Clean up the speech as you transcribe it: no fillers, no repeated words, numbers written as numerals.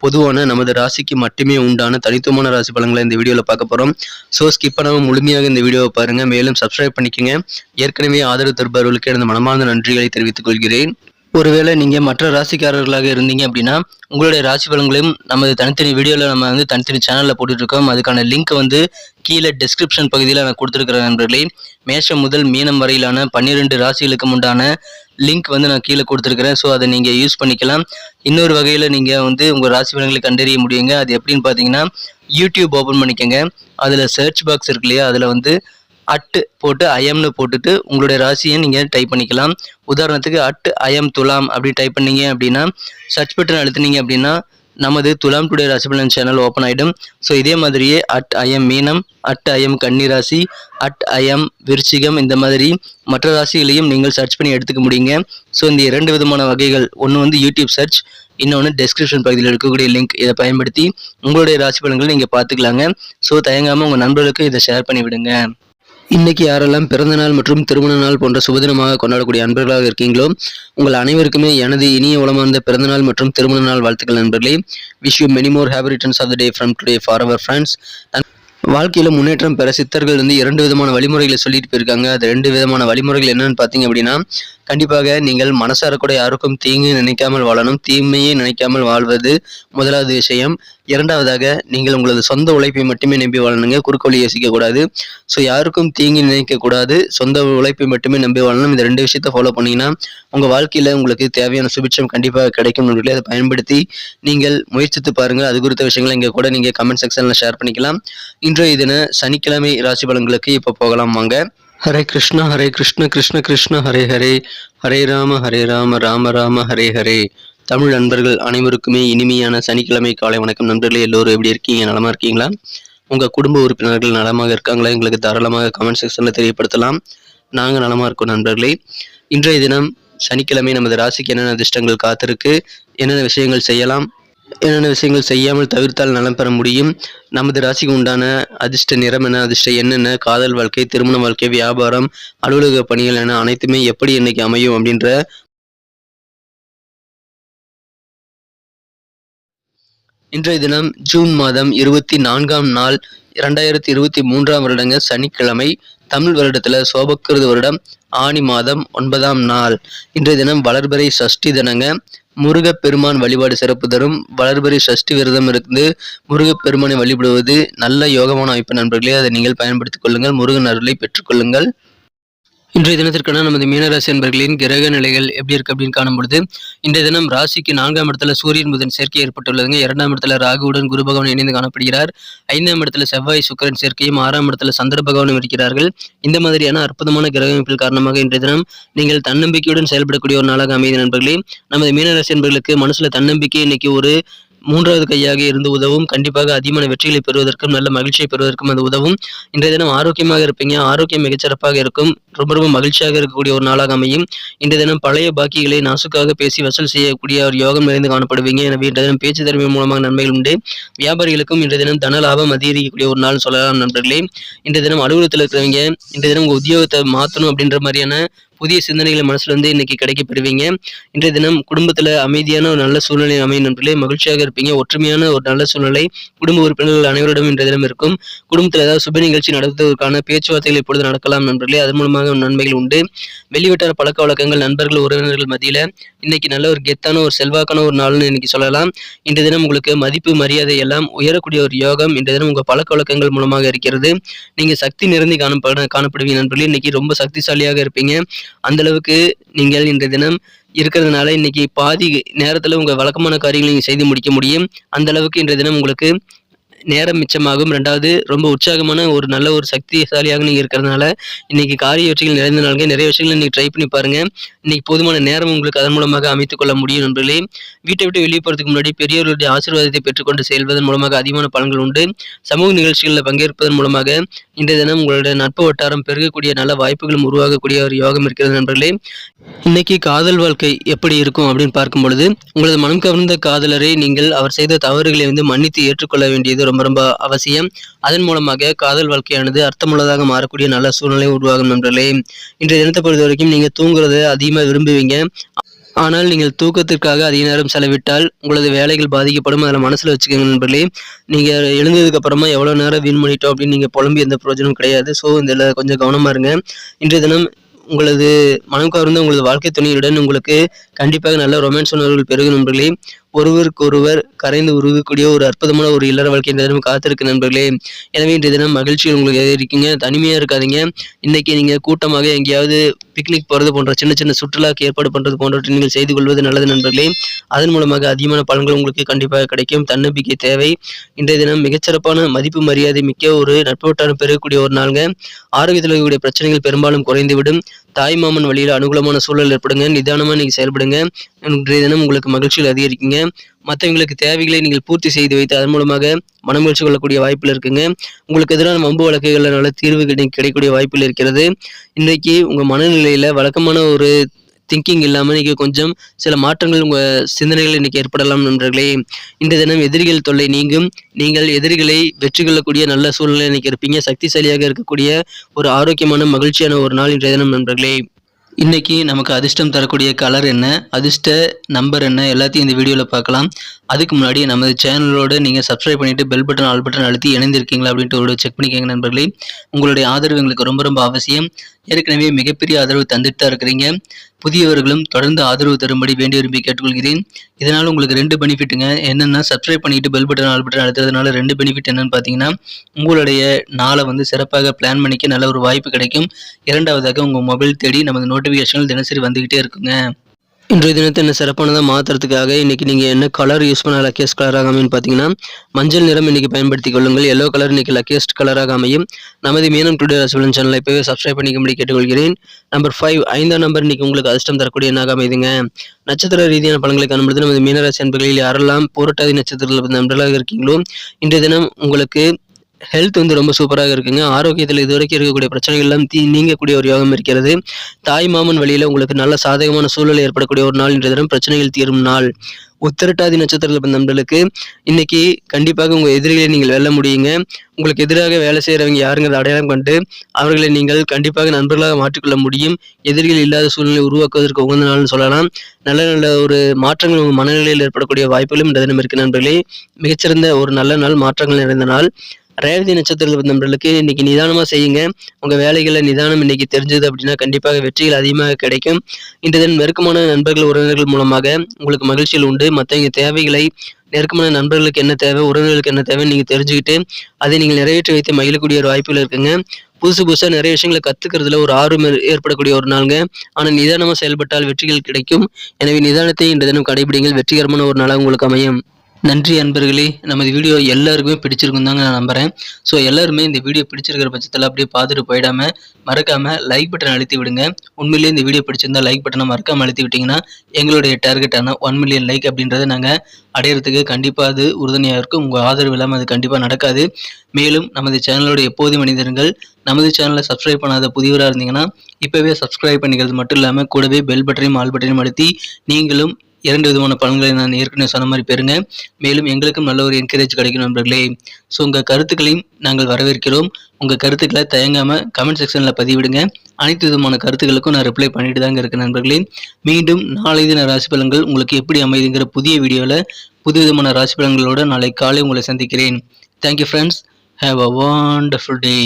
பொதுவான நமது ராசிக்கு மட்டுமே உண்டான தனித்துவமான ராசி பலன்களை இந்த வீடியோவில் பார்க்க போகிறோம். ஸோ ஸ்கிப் பண்ணாமல் முழுமையாக இந்த வீடியோவை பாருங்கள். மேலும் சப்ஸ்கிரைப் பண்ணிக்கோங்க. ஏற்கனவே ஆதரவு தருபவர்களுக்கு எனது மனமார்ந்த நன்றிகளை தெரிவித்துக் கொள்கிறேன். ஒருவேளை நீங்கள் மற்ற ராசிக்காரர்களாக இருந்தீங்க அப்படின்னா உங்களுடைய ராசி பலன்களையும் நமது தனித்தனி வீடியோவில் நம்ம தனித்தனி சேனலில் போட்டுட்ருக்கோம். அதுக்கான லிங்க் கீழே டிஸ்கிரிப்ஷன் பகுதியில் நான் கொடுத்துருக்கிறேன் நண்பர்களே. மேஷம் முதல் மீனம் வரையிலான 12 ராசிகளுக்கு உண்டான லிங்க் நான் கீழே கொடுத்துருக்கிறேன். ஸோ அதை நீங்கள் யூஸ் பண்ணிக்கலாம். இன்னொரு வகையில் நீங்கள் உங்கள் ராசி பலன்களை கண்டறிய முடியுங்க. அது எப்படின்னு பார்த்தீங்கன்னா, யூடியூப் ஓப்பன் பண்ணிக்கோங்க. அதில் சர்ச் பாக்ஸ் இருக்கு இல்லையா, அதில் அட் போட்டு ஐஎம்னு போட்டுட்டு உங்களுடைய ராசியை நீங்கள் டைப் பண்ணிக்கலாம். உதாரணத்துக்கு @IM துலாம் அப்படி டைப் பண்ணீங்க அப்படின்னா, சர்ச் பட்டன் அழுத்தினீங்க அப்படின்னா நமது துலாம் டுடே ராசி பலன் சேனல் ஓப்பன் ஆகிடும். ஸோ இதே மாதிரியே @IM மீனம், @IM கன்னி ராசி, @IM விருச்சிகம், இந்த மாதிரி மற்ற ராசிகளையும் நீங்கள் சர்ச் பண்ணி எடுத்துக்க முடியுங்க. ஸோ இந்த 2 விதமான வகைகள், ஒன்று யூடியூப் சர்ச், இன்னொன்று டெஸ்கிரிப்ஷன் பகுதியில் இருக்கக்கூடிய லிங்க். இதை பயன்படுத்தி உங்களுடைய ராசி பலன்களை நீங்கள் பார்த்துக்கலாங்க. ஸோ தயங்காமல் உங்கள் நண்பர்களுக்கு இதை ஷேர் பண்ணி விடுங்க. இன்னைக்கு யாரெல்லாம் பிறந்த நாள் மற்றும் திருமண நாள் போன்ற சுபதினமாக கொண்டாடக்கூடிய அன்பர்களாக இருக்கீங்களோ, உங்கள் அனைவருக்குமே எனது இனிய உளமார்ந்த பிறந்தநாள் மற்றும் திருமண நாள் வாழ்த்துக்கள் நண்பர்களே. Wish you many more happy returns of the day from today for our friends. வாழ்க்கையில் முன்னேற்றம் பெற சித்தர்கள் 2 விதமான வழிமுறைகளை சொல்லிட்டு போயிருக்காங்க. அது 2 விதமான வழிமுறைகள் என்னன்னு பார்த்தீங்க அப்படின்னா, கண்டிப்பாக நீங்கள் மனசார கூட யாருக்கும் தீங்கு நினைக்காமல் வாழணும். தீமையே நினைக்காமல் வாழ்வது முதலாவது விஷயம். இரண்டாவதாக, நீங்கள் உங்களது சொந்த உழைப்பை மட்டுமே நம்பி வாழணுங்க. குறுக்கு வழி யோசிக்கக்கூடாது. ஸோ யாருக்கும் தீங்கு நினைக்கக்கூடாது, சொந்த உழைப்பை மட்டுமே நம்பி வாழணும். இந்த 2 விஷயத்தை ஃபாலோ பண்ணிங்கன்னா உங்கள் வாழ்க்கையில் உங்களுக்கு தேவையான சுபிட்சம் கண்டிப்பாக கிடைக்கும். அதை பயன்படுத்தி நீங்கள் முயற்சித்து பாருங்கள். அது குறித்த விஷயங்களை இங்கே கூட நீங்கள் கமெண்ட் செக்ஷனில் ஷேர் பண்ணிக்கலாம். இன்றைய தின சனிக்கிழமை ராசி பலன்களுக்கு இப்போ போகலாம் வாங்க. ஹரே கிருஷ்ணா ஹரே கிருஷ்ண கிருஷ்ண கிருஷ்ண ஹரே ஹரே, ஹரே ராம ராம ராம ஹரே ஹரே. தமிழ் நண்பர்கள் அனைவருக்குமே இனிமையான சனிக்கிழமை காலை வணக்கம். நண்பர்களே, எல்லோரும் எப்படி இருக்கீங்க? நலமா இருக்கீங்களா? உங்கள் குடும்ப உறுப்பினர்கள் நலமாக இருக்காங்களா? எங்களுக்கு தாராளமாக கமெண்ட் செக்ஷனில் தெரியப்படுத்தலாம். நாங்கள் நலமாக இருக்கோம் நண்பர்களே. இன்றைய தினம் சனிக்கிழமை நமது ராசிக்கு என்னென்ன அதிர்ஷ்டங்கள் காத்திருக்கு, என்னென்ன விஷயங்கள் செய்யலாம், என்னென்ன விஷயங்கள் செய்யாமல் தவிர்த்தால் நலம் பெற முடியும், நமது ராசிக்கு உண்டான அதிர்ஷ்ட நிறம் என்ன, அதிர்ஷ்ட என்னென்ன, காதல் வாழ்க்கை, திருமண வாழ்க்கை, வியாபாரம், அலுவலக பணிகள் என அனைத்துமே எப்படி இன்னைக்கு அமையும் அப்படின்ற இன்றைய தினம் ஜூன் மாதம் 24ஆம் நாள் 2023ஆம் வருடங்க சனிக்கிழமை. தமிழ் வருடத்துல சோபக்கிருது வருடம் ஆனி மாதம் 9ஆம் நாள். இன்றைய தினம் வளர்பிறை சஷ்டி தினங்க. முருகப்பெருமான் வழிபாடு சிறப்பு தரும். வளர்பிறை சஷ்டி விரதம் இருந்து முருகப்பெருமானை வழிபடுவது நல்ல யோகமான வாய்ப்பு நண்பர்களே. அதை நீங்கள் பயன்படுத்திக் கொள்ளுங்கள். முருகன் அருளை பெற்றுக்கொள்ளுங்கள். இன்றைய தினத்திற்கான நமது மீனராசி அன்பர்களின் கிரக நிலைகள் எப்படி இருக்கு அப்படின்னு காணும்பொழுது, இன்றைய தினம் ராசிக்கு 4ஆம் இடத்துல சூரியன் புதன் சேர்க்கை ஏற்பட்டுள்ளதுங்க. 2ஆம் இடத்துல ராகுவுடன் குரு பகவான் இணைந்து காணப்படுகிறார். 5ஆம் இடத்துல செவ்வாய் சுக்கிரன் சேர்க்கையும், 6ஆம் இடத்துல சந்திர பகவானும் இருக்கிறார்கள். இந்த மாதிரியான அற்புதமான கிரக அமைப்பில் காரணமாக இன்றைய தினம் நீங்கள் தன்னம்பிக்கையுடன் செயல்படக்கூடிய ஒரு நாளாக அமைதி நண்பர்களே. நமது மீனராசி அன்பர்களுக்கு மனசுல தன்னம்பிக்கை இன்னைக்கு ஒரு 3வது கையாக இருந்து உதவும். கண்டிப்பாக அதிகமான வெற்றிகளை பெறுவதற்கும் நல்ல மகிழ்ச்சியை பெறுவதற்கும் அது உதவும். இன்றைய தினம் ஆரோக்கியமாக இருப்பீங்க. ஆரோக்கியம் மிகச்சிறப்பாக இருக்கும். ரொம்ப மகிழ்ச்சியாக இருக்கக்கூடிய ஒரு நாளாக அமையும். இன்றைய தினம் பழைய பாக்கிகளை நாசுக்காக பேசி வசூல் செய்யக்கூடிய ஒரு யோகம் நிறைந்து காணப்படுவீங்க. எனவே இன்றைய தினம் பேச்சு திறமை மூலமாக நன்மைகள் உண்டு. வியாபாரிகளுக்கும் இன்றைய தினம் தன லாபம் அதிகரிக்கக்கூடிய ஒரு நாள் சொல்லலாம் நண்பர்களே. இன்றைய தினம் அலுவலகத்தில் இருக்கிறவங்க இன்றைய தினம் உங்க உத்தியோகத்தை மாற்றணும் அப்படின்ற மாதிரியான புதிய சிந்தனைகளை மனசுல இன்னைக்கு கிடைக்க பெறுவீங்க. இன்றைய தினம் குடும்பத்துல அமைதியான ஒரு நல்ல சூழ்நிலை அமையும் நண்பர்களே. மகிழ்ச்சியாக இருப்பீங்க. ஒற்றுமையான ஒரு நல்ல சூழ்நிலை குடும்ப உறுப்பினர்கள் அனைவரிடம் இன்றைய தினம் இருக்கும். குடும்பத்தில் ஏதாவது சுப நிகழ்ச்சி நடத்துவதற்கான பேச்சுவார்த்தைகள் இப்பொழுது நடக்கலாம் நண்பர்களே. அதன் மூலமாக நன்மைகள் உண்டு. வெளிவட்டார பழக்க வழக்கங்கள், நண்பர்கள், உறவினர்கள் மத்தியில இன்னைக்கு நல்ல ஒரு கெத்தான ஒரு செல்வாக்கான ஒரு நாள்னு இன்னைக்கு சொல்லலாம். இன்றைய தினம் உங்களுக்கு மதிப்பு மரியாதை எல்லாம் உயரக்கூடிய ஒரு யோகம் இன்றைய தினம் உங்க பழக்க வழக்கங்கள் மூலமாக இருக்கிறது. நீங்க சக்தி நிறைந்து காணப்படுவீங்க நண்பர்களே. இன்னைக்கு ரொம்ப சக்திசாலியாக இருப்பீங்க. அந்த அளவுக்கு நீங்கள் இன்றைய தினம் இருக்கிறதுனால இன்னைக்கு பாதி நேரத்துல உங்க வழக்கமான காரியங்களை நீங்க செய்து முடிக்க முடியும். அந்த அளவுக்கு இன்றைய தினம் உங்களுக்கு நேரம் மிச்சமாகும். 2வது, ரொம்ப உற்சாகமான ஒரு நல்ல ஒரு சக்திசாலியாக நீங்க இருக்கிறதுனால இன்னைக்கு காரிய வெற்றிகள் நிறைந்த நாளுங்க. நிறைய விஷயங்களை நீங்க ட்ரை பண்ணி பாருங்க. இன்னைக்கு போதுமான நேரம் உங்களுக்கு அதன் மூலமாக அமைத்துக் கொள்ள முடியும் நண்பர்களே. வீட்டை விட்டு வெளியே போறதுக்கு முன்னாடி பெரியவர்களுடைய ஆசீர்வாதத்தை பெற்றுக்கொண்டு செல்வதன் மூலமாக அதிகமான பலன்கள் உண்டு. சமூக நிகழ்ச்சிகளில் பங்கேற்பதன் மூலமாக இன்றைய தினம் உங்களுடைய நட்பு வட்டாரம் பெருகக்கூடிய நல்ல வாய்ப்புகளும் உருவாகக்கூடிய ஒரு யோகம் இருக்கிறது நண்பர்களே. இன்னைக்கு காதல் வாழ்க்கை எப்படி இருக்கும் அப்படின்னு பார்க்கும் பொழுது, உங்களது மனம் கவர்ந்த காதலரை நீங்கள் அவர் செய்த தவறுகளை மன்னித்து ஏற்றுக்கொள்ள வேண்டியது ரொம்ப அவசியம். அதன் மூலமாக காதல் வாழ்க்கையானது அர்த்தமுள்ளதாக மாறக்கூடிய நல்ல சூழ்நிலை உருவாகும் நண்பர்களே. இன்றைய தினத்தை பொறுத்த வரைக்கும் நீங்க தூங்குறத அதிகமாக விரும்புவீங்க. ஆனால் நீங்கள் தூக்கத்திற்காக அதிக நேரம் செலவிட்டால் உங்களது வேலைகள் பாதிக்கப்படும். அதில் மனசில் வச்சுக்கோங்க நண்பர்களே. நீங்கள் எழுந்ததுக்கு அப்புறமா எவ்வளோ நேரம் வீண் பண்ணிட்டோம் அப்படின்னு நீங்கள் புலம்பி எந்த பிரயோஜனம் கிடையாது. ஸோ இதில் கொஞ்சம் கவனமாக இருங்க. இன்றைய தினம் உங்களது மனம் கவர்ந்த உங்களது வாழ்க்கை துணையுடன் உங்களுக்கு கண்டிப்பாக நல்ல ரொமான்ஸ் உணர்வுகள் பெருகும் நண்பர்களே. ஒருவருக்கொருவர் கரைந்து உருகக்கூடிய ஒரு அற்புதமான ஒரு இல்லற வாழ்க்கை இந்த தினம் காத்திருக்கு நண்பர்களே. எனவே இன்றைய தினம் மகிழ்ச்சியில் உங்களுக்கு இருக்கீங்க, தனிமையாக இருக்காதீங்க. இன்னைக்கு நீங்கள் கூட்டமாக எங்கேயாவது பிக்னிக் போகிறது போன்ற சின்ன சின்ன சுற்றுலாக்கு ஏற்பாடு பண்ணுறது போன்றவற்றை நீங்கள் செய்து கொள்வது நல்லது நண்பர்களே. அதன் மூலமாக அதிகமான பலன்கள் உங்களுக்கு கண்டிப்பாக கிடைக்கும். தன்னம்பிக்கை தேவை. இன்றைய தினம் மிகச்சிறப்பான மதிப்பு மரியாதை மிக்க ஒரு நட்பு வட்டாரம் பெறக்கூடிய ஒரு நாளுங்க. ஆரோக்கியத்தில் இருக்கக்கூடிய பிரச்சனைகள் பெரும்பாலும் குறைந்துவிடும். தாய் மாமன் வழியில் அனுகூலமான சூழல் ஏற்படுங்க. நிதானமாக நீங்கள் செயல்படுங்க. இன்றைய தினம் உங்களுக்கு மகிழ்ச்சியில் அதிகரிக்குங்க. மற்றவங்களுக்கு தேவைகளை நீங்கள் பூர்த்தி செய்து வைத்து அதன் மூலமாக மனமகிழ்ச்சி கொள்ளக்கூடிய வாய்ப்பில் இருக்குங்க. உங்களுக்கு எதிரான வம்பு வழக்குகளால் தீர்வு கிடைக்கக்கூடிய வாய்ப்பில் இருக்கிறது. இன்றைக்கு உங்கள் மனநிலையில் வழக்கமான ஒரு திங்கிங் இல்லாமல் இன்றைக்கி கொஞ்சம் சில மாற்றங்கள் உங்கள் சிந்தனைகள் இன்றைக்கி ஏற்படலாம் நண்பர்களே. இன்றைய தினம் எதிரிகள் தொல்லை நீங்கும். நீங்கள் எதிரிகளை வெற்றி கொள்ளக்கூடிய நல்ல சூழ்நிலை இன்றைக்கி இருப்பீங்க. சக்திசாலியாக இருக்கக்கூடிய ஒரு ஆரோக்கியமான மகிழ்ச்சியான ஒரு நாள் இன்றைய தினம் நண்பர்களே. இன்றைக்கி நமக்கு அதிர்ஷ்டம் தரக்கூடிய கலர் என்ன, அதிர்ஷ்ட நம்பர் என்ன, எல்லாத்தையும் இந்த வீடியோவில் பார்க்கலாம். அதுக்கு முன்னாடி நமது சேனலோடு நீங்கள் சப்ஸ்கிரைப் பண்ணிவிட்டு பெல் பட்டன் ஆல் பட்டன் அழுத்தி இணைந்திருக்கீங்களா அப்படின்ட்டு ஒரு செக் பண்ணிக்கோங்க நண்பர்களே. உங்களுடைய ஆதரவு எங்களுக்கு ரொம்ப ரொம்ப அவசியம். ஏற்கனவே மிகப்பெரிய ஆதரவு தந்துட்டு தான் இருக்கிறீங்க. புதியவர்களும் தொடர்ந்து ஆதரவு தரும்படி வேண்டி விரும்பி கேட்டுக்கொள்கிறேன். இதனால் உங்களுக்கு 2 பெனிஃபிட்டுங்க. என்னென்னா சப்ஸ்கிரைப் பண்ணிவிட்டு பெல் பட்டன் ஆல் பட்டன் அழுத்துறதுனால 2 பெனிஃபிட் என்னென்னு பார்த்தீங்கன்னா, உங்களுடைய நாளை சிறப்பாக பிளான் பண்ணிக்க நல்ல ஒரு வாய்ப்பு கிடைக்கும். இரண்டாவதாக உங்கள் மொபைல் தேடி நமது நோட்டிஃபிகேஷன்கள் தினசரி வந்துக்கிட்டே இருக்குங்க. இன்றைய தினத்தை என்ன சிறப்பானதாக மாற்றுறதுக்காக இன்றைக்கி நீங்கள் என்ன கலர் யூஸ் பண்ண லக்கியஸ்ட் கலராக அமையும் பார்த்தீங்கன்னா, மஞ்சள் நிறம் இன்றைக்கி பயன்படுத்தி கொள்ளுங்கள். எல்லோ கலர் இன்றைக்கி லக்கியஸ்ட் கலராக அமையும். நமது மீனம் டுடே ராசிபலன் சேனலை இப்போவே சப்ஸ்கிரைப் பண்ணிக்கும்படி கேட்டுக்கொள்கிறேன். நம்பர் 5 5ஆம் நம்பர் இன்றைக்கி உங்களுக்கு அதிர்ஷ்டம் தரக்கூடிய எண்ணாக அமைதுங்க. நட்சத்திர ரீதியான பலன்களை காணும்பொழுது நமது மீனராசி அன்பர்களில் யாரெல்லாம் பூரட்டாதி நட்சத்திரத்தில் நண்பர்களாக இருக்கீங்களோ இன்றைய தினம் உங்களுக்கு ஹெல்த் ரொம்ப சூப்பராக இருக்குங்க. ஆரோக்கியத்தில் இதுவரைக்கும் இருக்கக்கூடிய பிரச்சனைகள் எல்லாம் நீங்கக்கூடிய ஒரு யோகம் இருக்கிறது. தாய் மாமன் வழியில் உங்களுக்கு நல்ல சாதகமான சூழல் ஏற்படக்கூடிய ஒரு நாள் இன்றைய தினம். பிரச்சனைகள் தீரும் நாள். உத்திரட்டாதி நட்சத்திரத்தில் நண்பர்களுக்கு இன்னைக்கு கண்டிப்பாக உங்கள் எதிரிகளை நீங்கள் வெல்ல முடியுங்க. உங்களுக்கு எதிராக வேலை செய்கிறவங்க யாருங்கிறத அடையாளம் கண்டு அவர்களை நீங்கள் கண்டிப்பாக நண்பர்களாக மாற்றிக்கொள்ள முடியும். எதிரிகள் இல்லாத சூழ்நிலை உருவாக்குவதற்கு உகந்த நாள்னு சொல்லலாம். நல்ல நல்ல ஒரு மாற்றங்கள் உங்கள் மனநிலையில் ஏற்படக்கூடிய வாய்ப்புகளும் இந்த தினம் இருக்கு நண்பர்களே. மிகச்சிறந்த ஒரு நல்ல நாள், மாற்றங்கள் நிறைந்த நாள். ரேவதி நட்சத்திரத்தில் நண்பர்களுக்கு இன்னைக்கு நிதானமாக செய்யுங்க. உங்கள் வேலைகளில் நிதானம் இன்னைக்கு தெரிஞ்சது அப்படின்னா கண்டிப்பாக வெற்றிகள் அதிகமாக கிடைக்கும். இன்றைய தினம் நெருக்கமான நண்பர்கள் உறவினர்கள் மூலமாக உங்களுக்கு மகிழ்ச்சியில் உண்டு. மற்றவங்க தேவைகளை நெருக்கமான நண்பர்களுக்கு என்ன தேவை, உறவினர்களுக்கு என்ன தேவை நீங்கள் தெரிஞ்சுக்கிட்டு அதை நீங்கள் நிறைவேற்றி வைத்து மகிழக்கூடிய ஒரு வாய்ப்புகள் இருக்குங்க. புதுசாக நிறைய விஷயங்களை கற்றுக்கிறதுல ஒரு ஆர்வம் ஏற்படக்கூடிய ஒரு நாளுங்க. ஆனால் நிதானமாக செயல்பட்டால் வெற்றிகள் கிடைக்கும். எனவே நிதானத்தை இன்றைய தினம் கடைபிடிங்கள். வெற்றிகரமான ஒரு நாளாக உங்களுக்கு அமையும். நன்றி அன்பர்களே. நமது வீடியோ எல்லாருக்குமே பிடிச்சிருக்கும் தாங்க நான் நம்புகிறேன். ஸோ எல்லாருமே இந்த வீடியோ பிடிச்சிருக்கிற பட்சத்தில் அப்படியே பார்த்துட்டு போயிடாமல் மறக்காமல் லைக் பட்டன் அழுத்தி விடுங்க. உண்மையிலேயே இந்த வீடியோ பிடிச்சிருந்தா லைக் பட்டனை மறக்காமல் அழுத்தி விட்டிங்கன்னா எங்களுடைய டார்கெட்டான 1 மில்லியன் லைக் அப்படின்றத நாங்கள் அடையிறதுக்கு கண்டிப்பாக அது உறுதுணையாக இருக்கும். உங்கள் ஆதரவு இல்லாமல் அது கண்டிப்பாக நடக்காது. மேலும் நமது சேனலோட எப்போதும் மனிதர்கள் நமது சேனலை சப்ஸ்கிரைப் பண்ணாத புதியவராக இருந்தீங்கன்னா இப்போவே சப்ஸ்கிரைப் பண்ணிக்கிறது மட்டும் இல்லாமல் கூடவே பெல் பட்டனையும் ஆல் பட்டனையும் அழுத்தி நீங்களும் 2 விதமான பலன்களை நான் ஏற்கனவே சொன்ன மாதிரி பெறுங்க. மேலும் எங்களுக்கும் நல்ல ஒரு என்கரேஜ் கிடைக்கும் நண்பர்களே. ஸோ உங்கள் கருத்துக்களையும் நாங்கள் வரவேற்கிறோம். உங்கள் கருத்துக்களை தயங்காமல் கமெண்ட் செக்ஷனில் பதிவிடுங்க. அனைத்து விதமான கருத்துக்களுக்கும் நான் ரிப்ளை பண்ணிட்டு தாங்க இருக்கேன் நண்பர்களே. மீண்டும் நாளை தின ராசி பலன்கள் உங்களுக்கு எப்படி அமைதுங்கிற புதிய வீடியோவில் புது விதமான ராசி பலன்களோடு நாளை காலை உங்களை சந்திக்கிறேன். Thank you friends. Have a wonderful day.